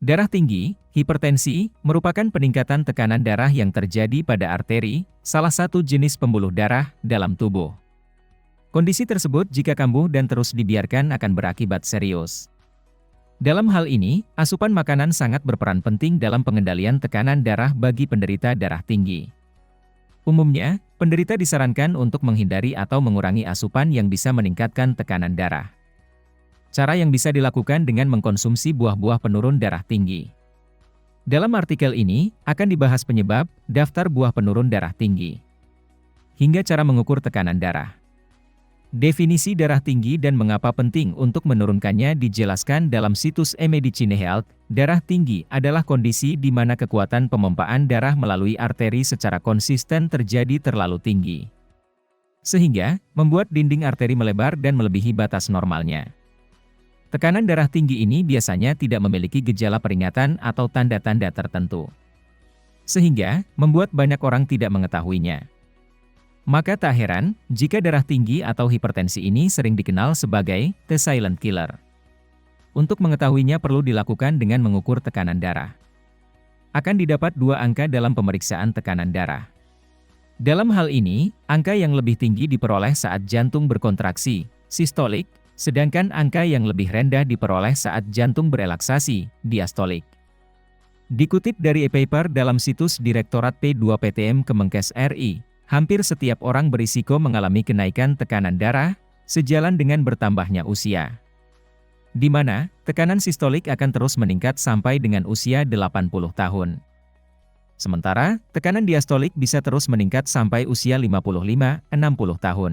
Darah tinggi, hipertensi, merupakan peningkatan tekanan darah yang terjadi pada arteri, salah satu jenis pembuluh darah, dalam tubuh. Kondisi tersebut jika kambuh dan terus dibiarkan akan berakibat serius. Dalam hal ini, asupan makanan sangat berperan penting dalam pengendalian tekanan darah bagi penderita darah tinggi. Umumnya, penderita disarankan untuk menghindari atau mengurangi asupan yang bisa meningkatkan tekanan darah. Cara yang bisa dilakukan dengan mengkonsumsi buah-buah penurun darah tinggi. Dalam artikel ini, akan dibahas penyebab, daftar buah penurun darah tinggi, hingga cara mengukur tekanan darah. Definisi darah tinggi dan mengapa penting untuk menurunkannya dijelaskan dalam situs eMedicine Health. Darah tinggi adalah kondisi di mana kekuatan pemompaan darah melalui arteri secara konsisten terjadi terlalu tinggi, sehingga membuat dinding arteri melebar dan melebihi batas normalnya. Tekanan darah tinggi ini biasanya tidak memiliki gejala peringatan atau tanda-tanda tertentu, sehingga membuat banyak orang tidak mengetahuinya. Maka tak heran jika darah tinggi atau hipertensi ini sering dikenal sebagai the silent killer. Untuk mengetahuinya perlu dilakukan dengan mengukur tekanan darah. Akan didapat dua angka dalam pemeriksaan tekanan darah. Dalam hal ini, angka yang lebih tinggi diperoleh saat jantung berkontraksi, sistolik, sedangkan angka yang lebih rendah diperoleh saat jantung berelaksasi, diastolik. Dikutip dari e-paper dalam situs Direktorat P2PTM Kemenkes RI, hampir setiap orang berisiko mengalami kenaikan tekanan darah, sejalan dengan bertambahnya usia. Di mana, tekanan sistolik akan terus meningkat sampai dengan usia 80 tahun. Sementara, tekanan diastolik bisa terus meningkat sampai usia 55-60 tahun.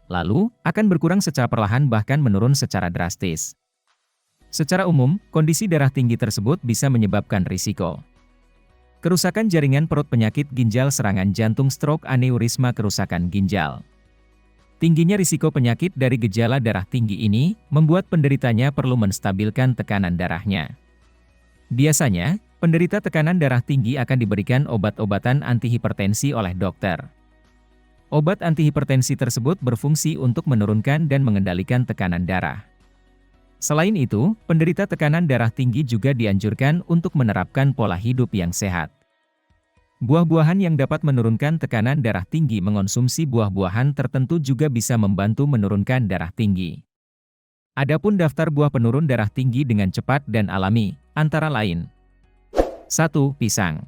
Lalu, akan berkurang secara perlahan bahkan menurun secara drastis. Secara umum, kondisi darah tinggi tersebut bisa menyebabkan risiko kerusakan jaringan perut, penyakit ginjal, serangan jantung, stroke, aneurisma, kerusakan ginjal. Tingginya risiko penyakit dari gejala darah tinggi ini, membuat penderitanya perlu menstabilkan tekanan darahnya. Biasanya, penderita tekanan darah tinggi akan diberikan obat-obatan antihipertensi oleh dokter. Obat antihipertensi tersebut berfungsi untuk menurunkan dan mengendalikan tekanan darah. Selain itu, penderita tekanan darah tinggi juga dianjurkan untuk menerapkan pola hidup yang sehat. Buah-buahan yang dapat menurunkan tekanan darah tinggi. Mengonsumsi buah-buahan tertentu juga bisa membantu menurunkan darah tinggi. Adapun daftar buah penurun darah tinggi dengan cepat dan alami, antara lain 1. Pisang.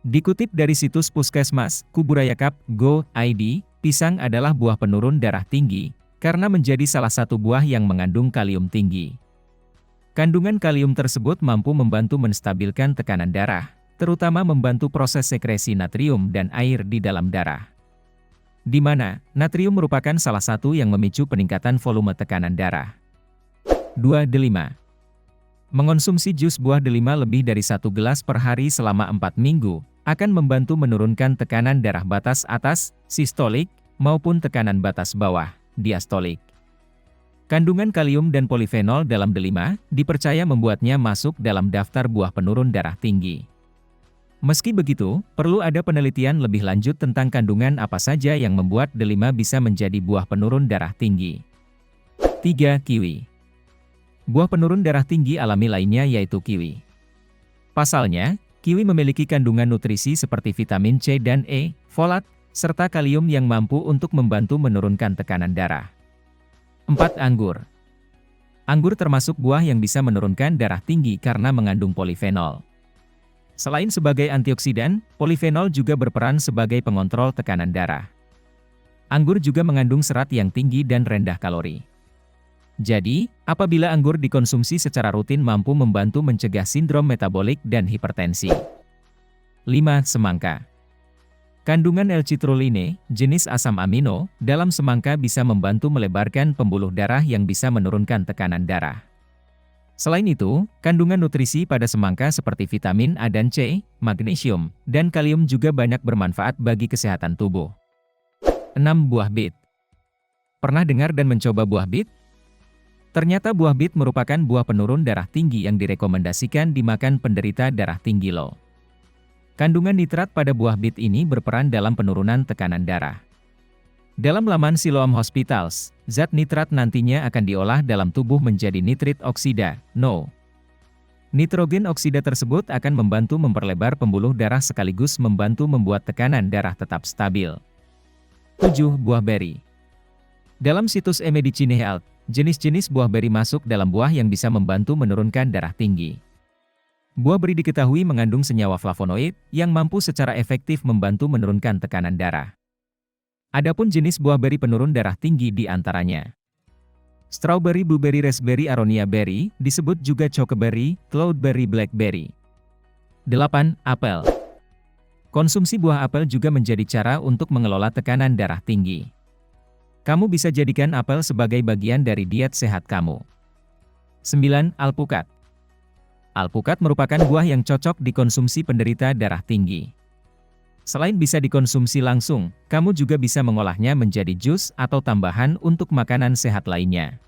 Dikutip dari situs Puskesmas, Kuburayakap.go.id, pisang adalah buah penurun darah tinggi, karena menjadi salah satu buah yang mengandung kalium tinggi. Kandungan kalium tersebut mampu membantu menstabilkan tekanan darah, terutama membantu proses sekresi natrium dan air di dalam darah. Di mana, natrium merupakan salah satu yang memicu peningkatan volume tekanan darah. 2. Delima. Mengonsumsi jus buah delima lebih dari 1 gelas per hari selama 4 minggu, akan membantu menurunkan tekanan darah batas atas, sistolik, maupun tekanan batas bawah, diastolik. Kandungan kalium dan polifenol dalam delima, dipercaya membuatnya masuk dalam daftar buah penurun darah tinggi. Meski begitu, perlu ada penelitian lebih lanjut tentang kandungan apa saja yang membuat delima bisa menjadi buah penurun darah tinggi. 3. Kiwi. Buah penurun darah tinggi alami lainnya yaitu kiwi. Pasalnya, kiwi memiliki kandungan nutrisi seperti vitamin C dan E, folat, serta kalium yang mampu untuk membantu menurunkan tekanan darah. 4. Anggur. Anggur termasuk buah yang bisa menurunkan darah tinggi karena mengandung polifenol. Selain sebagai antioksidan, polifenol juga berperan sebagai pengontrol tekanan darah. Anggur juga mengandung serat yang tinggi dan rendah kalori. Jadi, apabila anggur dikonsumsi secara rutin mampu membantu mencegah sindrom metabolik dan hipertensi. 5. Semangka. Kandungan L-citrulline, jenis asam amino, dalam semangka bisa membantu melebarkan pembuluh darah yang bisa menurunkan tekanan darah. Selain itu, kandungan nutrisi pada semangka seperti vitamin A dan C, magnesium, dan kalium juga banyak bermanfaat bagi kesehatan tubuh. 6. Buah bit. Pernah dengar dan mencoba buah bit? Ternyata buah bit merupakan buah penurun darah tinggi yang direkomendasikan dimakan penderita darah tinggi low. Kandungan nitrat pada buah bit ini berperan dalam penurunan tekanan darah. Dalam laman Siloam Hospitals, Zat nitrat nantinya akan diolah dalam tubuh menjadi nitrit oksida, NO. Nitrogen oksida tersebut akan membantu memperlebar pembuluh darah sekaligus membantu membuat tekanan darah tetap stabil. 7. Buah beri. Dalam situs eMedicine Health, jenis-jenis buah beri masuk dalam buah yang bisa membantu menurunkan darah tinggi. Buah beri diketahui mengandung senyawa flavonoid yang mampu secara efektif membantu menurunkan tekanan darah. Adapun jenis buah beri penurun darah tinggi di antaranya strawberry, blueberry, raspberry, aronia berry, disebut juga chokeberry, cloudberry, blackberry. 8. Apel. Konsumsi buah apel juga menjadi cara untuk mengelola tekanan darah tinggi. Kamu bisa jadikan apel sebagai bagian dari diet sehat kamu. 9. Alpukat. Alpukat merupakan buah yang cocok dikonsumsi penderita darah tinggi. Selain bisa dikonsumsi langsung, kamu juga bisa mengolahnya menjadi jus atau tambahan untuk makanan sehat lainnya.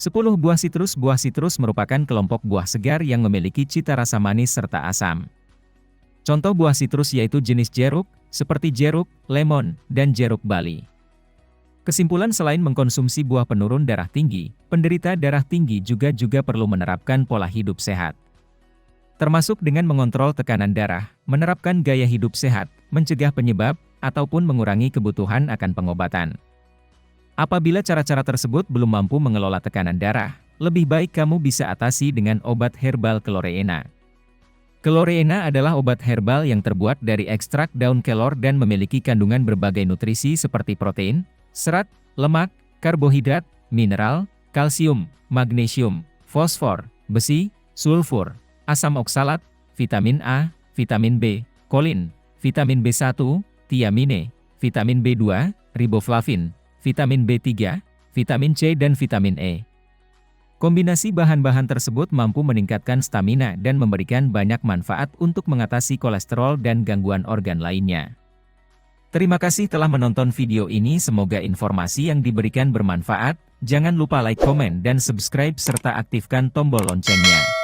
10. Buah sitrus. Buah sitrus merupakan kelompok buah segar yang memiliki cita rasa manis serta asam. Contoh buah sitrus yaitu jenis jeruk, seperti jeruk, lemon, dan jeruk bali. Kesimpulan, selain mengkonsumsi buah penurun darah tinggi, penderita darah tinggi juga perlu menerapkan pola hidup sehat. Termasuk dengan mengontrol tekanan darah, menerapkan gaya hidup sehat, mencegah penyebab, ataupun mengurangi kebutuhan akan pengobatan. Apabila cara-cara tersebut belum mampu mengelola tekanan darah, lebih baik kamu bisa atasi dengan obat herbal Chlorella. Chlorella adalah obat herbal yang terbuat dari ekstrak daun kelor dan memiliki kandungan berbagai nutrisi seperti protein, serat, lemak, karbohidrat, mineral, kalsium, magnesium, fosfor, besi, sulfur, asam oksalat, vitamin A, vitamin B, kolin, vitamin B1, tiamine, vitamin B2, riboflavin, vitamin B3, vitamin C dan vitamin E. Kombinasi bahan-bahan tersebut mampu meningkatkan stamina dan memberikan banyak manfaat untuk mengatasi kolesterol dan gangguan organ lainnya. Terima kasih telah menonton video ini, semoga informasi yang diberikan bermanfaat. Jangan lupa like, komen, dan subscribe serta aktifkan tombol loncengnya.